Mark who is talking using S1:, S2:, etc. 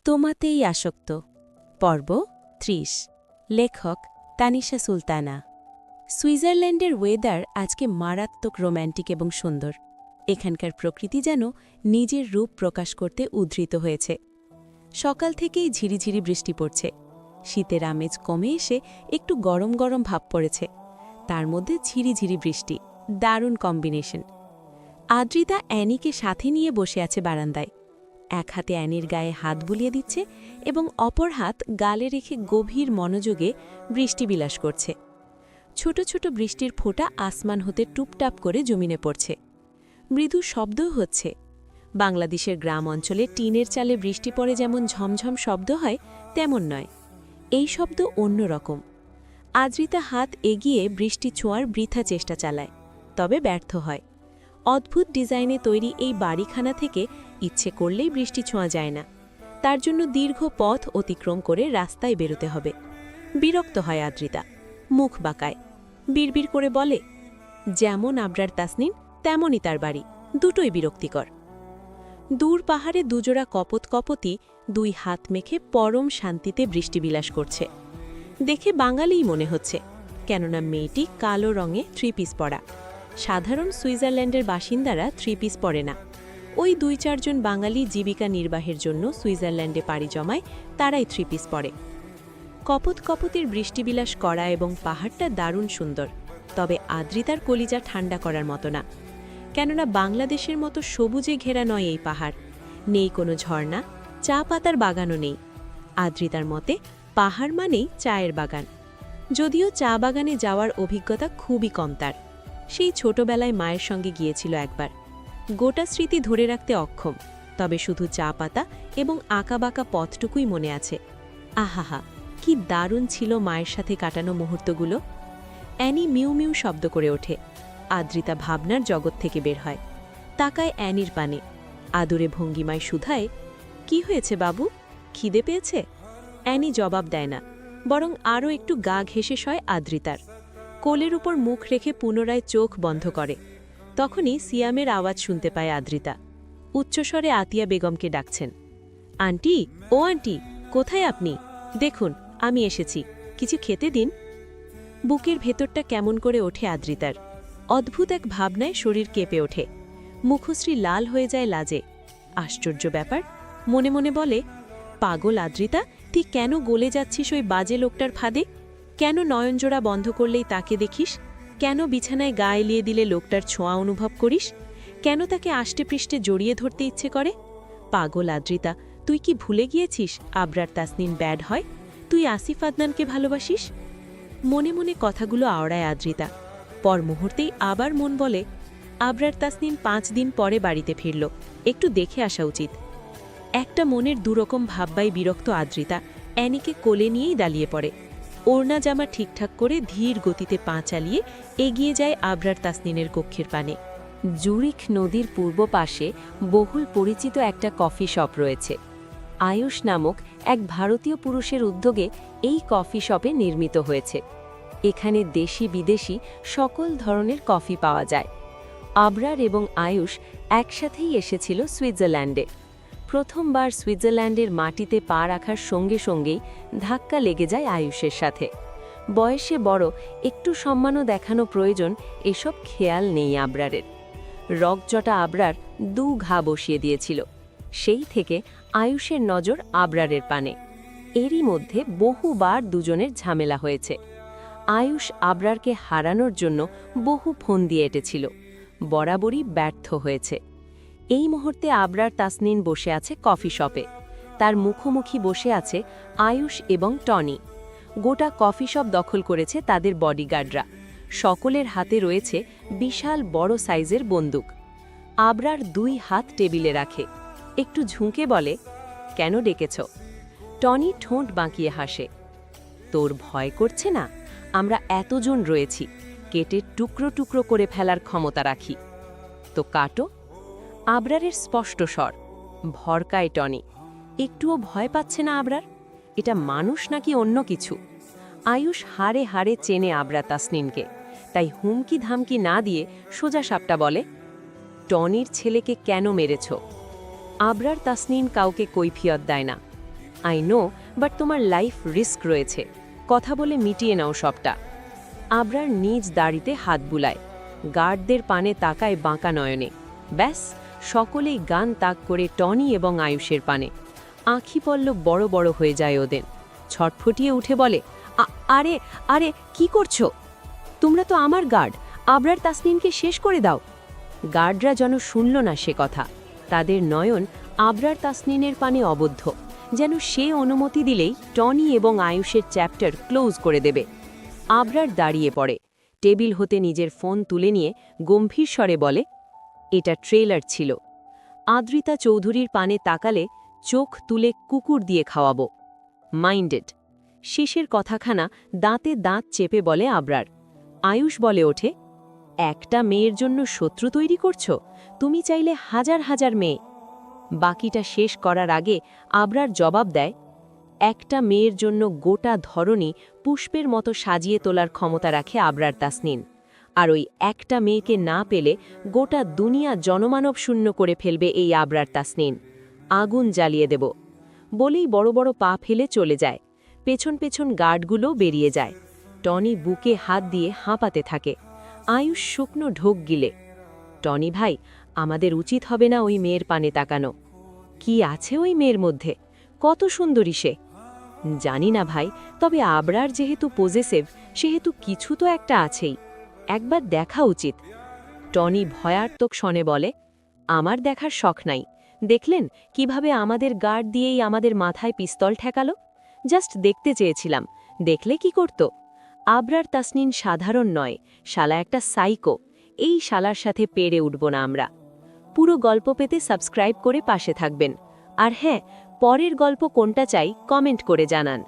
S1: তোমাতেই আসক্ত পর্ব ৩০ লেখক তানিশা সুলতানা। সুইজারল্যান্ডের ওয়েদার আজকে মারাত্মক রোম্যান্টিক এবং সুন্দর। এখানকার প্রকৃতি যেন নিজের রূপ প্রকাশ করতে উদ্ধৃত হয়েছে। সকাল থেকেই ঝিরিঝিরি বৃষ্টি পড়ছে। শীতের আমেজ কমে এসে একটু গরম গরম ভাব পড়েছে, তার মধ্যে ঝিরিঝিরি বৃষ্টি, দারুণ কম্বিনেশন। আদ্রিতা অ্যানিকে সাথে নিয়ে বসে আছে বারান্দায়। এক হাতে অ্যানির গায়ে হাত বুলিয়ে দিচ্ছে এবং অপর হাত গালে রেখে গভীর মনোযোগে বৃষ্টি বিলাস করছে। ছোট ছোট বৃষ্টির ফোঁটা আসমান হতে টুপটাপ করে জমিনে পড়ছে। মৃদু শব্দও হচ্ছে। বাংলাদেশের গ্রাম অঞ্চলে টিনের চালে বৃষ্টি পড়ে যেমন ঝমঝম শব্দ হয় তেমন নয়, এই শব্দ অন্যরকম। আদ্রিতা হাত এগিয়ে বৃষ্টি ছোঁয়ার বৃথা চেষ্টা চালায়, তবে ব্যর্থ হয়। অদ্ভুত ডিজাইনে তৈরি এই বাড়িখানা থেকে ইচ্ছে করলেই বৃষ্টি ছোঁয়া যায় না। তার জন্য দীর্ঘ পথ অতিক্রম করে রাস্তায় বেরোতে হবে। বিরক্ত হয় আদ্রিতা, মুখ বাঁকায়, বিড়বিড় করে বলে, যেমন আবরার তাসনিন তেমনই তার বাড়ি, দুটোই বিরক্তিকর। দূর পাহাড়ে দুজোড়া কপতি দুই হাত মেখে পরম শান্তিতে বৃষ্টিবিলাস করছে। দেখে বাঙালিই মনে হচ্ছে, কেননা মেয়েটি কালো রঙে থ্রি পিস পরা। সাধারণ সুইজারল্যান্ডের বাসিন্দারা থ্রি পিস পরে না। ওই ২-৪ জন বাঙালি জীবিকা নির্বাহের জন্য সুইজারল্যান্ডে পাড়ি জমায়, তারাই থ্রি পিস পরে। কপতির বৃষ্টিবিলাস করা এবং পাহাড়টা দারুণ সুন্দর, তবে আদ্রিতার কলিজা ঠান্ডা করার মতো না। কেননা বাংলাদেশের মতো সবুজে ঘেরা নয় এই পাহাড়। নেই কোনো ঝর্ণা, চা পাতার বাগানও নেই। আদ্রিতার মতে পাহাড় মানেই চায়ের বাগান। যদিও চা বাগানে যাওয়ার অভিজ্ঞতা খুবই কম তার। সেই ছোটবেলায় মায়ের সঙ্গে গিয়েছিল একবার। গোটা স্মৃতি ধরে রাখতে অক্ষম, তবে শুধু চা পাতা এবং আঁকাবাঁকা পথটুকুই মনে আছে। আহাহা, কি দারুণ ছিল মায়ের সাথে কাটানো মুহূর্তগুলো। অ্যানি মিউ মিউ শব্দ করে ওঠে। আদ্রিতা ভাবনার জগৎ থেকে বের হয়, তাকায় অ্যানির পানে, আদুরে ভঙ্গিমায় শুধায়, কি হয়েছে বাবু, খিদে পেয়েছে? অ্যানি জবাব দেয় না, বরং আরও একটু গা ঘেঁষে শয় আদ্রিতার। কোলের উপর মুখ রেখে পুনরায় চোখ বন্ধ করে। তখনই সিয়ামের আওয়াজ শুনতে পায় আদ্রিতা। উচ্চস্বরে আতিয়া বেগমকে ডাকছেন, আন্টি, ও আন্টি, কোথায় আপনি? দেখুন আমি এসেছি, কিছু খেতে দিন। বুকের ভেতরটা কেমন করে ওঠে আদ্রিতার। অদ্ভুত এক ভাবনায় শরীর কেঁপে ওঠে। মুখশ্রী লাল হয়ে যায় লাজে। আশ্চর্য ব্যাপার, মনে মনে বলে, পাগল আদ্রিতা, তুই কেন গলে যাচ্ছিস ওই বাজে লোকটার ফাঁদে? কেন নয়নজোড়া বন্ধ করলেই তাকে দেখিস? কেন বিছানায় গা এলিয়ে দিলে লোকটার ছোঁয়া অনুভব করিস? কেন তাকে আষ্টে পৃষ্ঠে জড়িয়ে ধরতে ইচ্ছে করে? পাগল আদ্রিতা, তুই কি ভুলে গিয়েছিস আবরার তাসনিন ব্যাড হয়? তুই আসিফ আদনানকে ভালোবাসিস? মনে মনে কথাগুলো আওড়ায় আদ্রিতা। পর মুহূর্তেই আবার মন বলে, আবরার তাসনিন ৫ দিন পরে বাড়িতে ফিরল, একটু দেখে আসা উচিত। একটা মনের দুরকম ভাববাই বিরক্ত আদ্রিতা অ্যানিকে কোলে নিয়েই দাঁড়িয়ে পড়ে। ওড়না জামা ঠিকঠাক করে ধীর গতিতে পা চালিয়ে এগিয়ে যায় আবরার তাসনিনের কক্ষের পানে। জুরিখ নদীর পূর্ব পাশে বহুল পরিচিত একটা কফি শপ রয়েছে। আয়ুষ নামক এক ভারতীয় পুরুষের উদ্যোগে এই কফি শপে নির্মিত হয়েছে। এখানে দেশি বিদেশি সকল ধরনের কফি পাওয়া যায়। আবরার এবং আয়ুষ একসাথেই এসেছিল সুইজারল্যান্ডে। প্রথমবার সুইজারল্যান্ডের মাটিতে পা রাখার সঙ্গে সঙ্গেই ধাক্কা লেগে যায় আয়ুষের সাথে। বয়সে বড়, একটু সম্মানও দেখানো প্রয়োজন, এসব খেয়াল নেই আবরারের। রগজটা আবরার ২ ঘা বসিয়ে দিয়েছিল। সেই থেকে আয়ুষের নজর আবরারের পানে। এরই মধ্যে বহুবার দুজনের ঝামেলা হয়েছে। আয়ুষ আবরারকে হারানোর জন্য বহু ফোন দিয়ে এঁটেছিল, বরাবরই ব্যর্থ হয়েছে। এই মুহূর্তে আবরার তাসনিন বসে আছে কফি শপে। তার মুখোমুখি বসে আছে আয়ুষ এবং টনি। গোটা কফি শপ দখল করেছে তাদের বডিগার্ডরা। সকলের হাতে রয়েছে বিশাল বড় সাইজের বন্দুক। আবরার ২ হাত টেবিলে রাখে, একটু ঝুঁকে বলে, কেন ডেকেছ? টনি ঠোঁট বাঁকিয়ে হাসে, তোর ভয় করছে না? আমরা এতজন রয়েছি, কেটে টুকরো টুকরো করে ফেলার ক্ষমতা রাখি। তো কাটো। আবরারের স্পষ্ট স্বর। ভরকায় টনি। একটুও ভয় পাচ্ছে না আবরার? এটা মানুষ নাকি অন্য কিছু? আয়ুষ হাড়ে হাড়ে চেনে আবরার তাসনিনকে, তাই হুমকি ধামকি না দিয়ে সোজা সাপটা বলে, টনির ছেলেকে কেন মেরেছ? আবরার তাসনিন কাউকে কৈফিয়ত দেয় না। আই নো, বাট তোমার লাইফ রিস্ক রয়েছে, কথা বলে মিটিয়ে নাও সবটা। আবরার নিজ দাড়িতে হাত বুলায়, গার্ডদের পানে তাকায় বাঁকা নয়নে। ব্যাস, সকলেই গান তাক করে টনি এবং আয়ুষের পানে। আঁখি পল্লব বড় বড় হয়ে যায় ওদের। ছটফটিয়ে উঠে বলে, আরে আরে কি করছো? তোমরা তো আমার গার্ড, আবরার তাসনিনকে শেষ করে দাও। গার্ডরা যেন শুনল না সে কথা। তাদের নয়ন আবরার তাসনিনের পানে অবদ্ধ, যেন সে অনুমতি দিলেই টনি এবং আয়ুষের চ্যাপ্টার ক্লোজ করে দেবে। আবরার দাঁড়িয়ে পড়ে, টেবিল হতে নিজের ফোন তুলে নিয়ে গম্ভীর স্বরে বলে, এটা ট্রেলার ছিল। আদ্রিতা চৌধুরীর পানে তাকালে, চোখ তুলে কুকুর দিয়ে খাওয়াবো। মাইন্ডেড। শেষের কথাখানা দাঁতে দাঁত চেপে বলে আবরার। আয়ুষ বলে ওঠে, একটা মেয়ের জন্য শত্রু তৈরি করছো? তুমি চাইলে হাজার হাজার মেয়ে। বাকিটা শেষ করার আগে আবরার জবাব দেয়, একটা মেয়ের জন্য গোটা ধরনী পুষ্পের মতো সাজিয়ে তোলার ক্ষমতা রাখে আবরার তাসনিন। আর ওই একটা মেয়েকে না পেলে গোটা দুনিয়া জনমানব শূন্য করে ফেলবে এই আবরার তাসনিন। আগুন জ্বালিয়ে দেব। বলেই বড় বড় পা ফেলে চলে যায়। পেছন পেছন গার্ডগুলোও বেরিয়ে যায়। টনি বুকে হাত দিয়ে হাঁপাতে থাকে। আয়ুষ শুকনো ঢোক গিলে, টনি ভাই, আমাদের উচিত হবে না ওই মেয়ের পানে তাকানো? কি আছে ওই মেয়ের মধ্যে? কত সুন্দরী সে! জানি না ভাই, তবে আবরার যেহেতু পজেসিভ, সেহেতু কিছু তো একটা আছেই। একবার দেখা উচিত। টনি ভয়ার্তক শনে বলে, আমার দেখার শখ নাই। দেখলেন কিভাবে আমাদের গার্ড দিয়েই আমাদের মাথায় পিস্তল ঠেকালো? জাস্ট দেখতে চেয়েছিলাম, দেখলে কি করত? আবরার তাসনিন সাধারণ নয়, শালা একটা সাইকো। এই শালার সাথে পেরে উঠব না আমরা। পুরো গল্প পেতে সাবস্ক্রাইব করে পাশে থাকবেন। আর হ্যাঁ, পরের গল্প কোনটা চাই কমেন্ট করে জানান।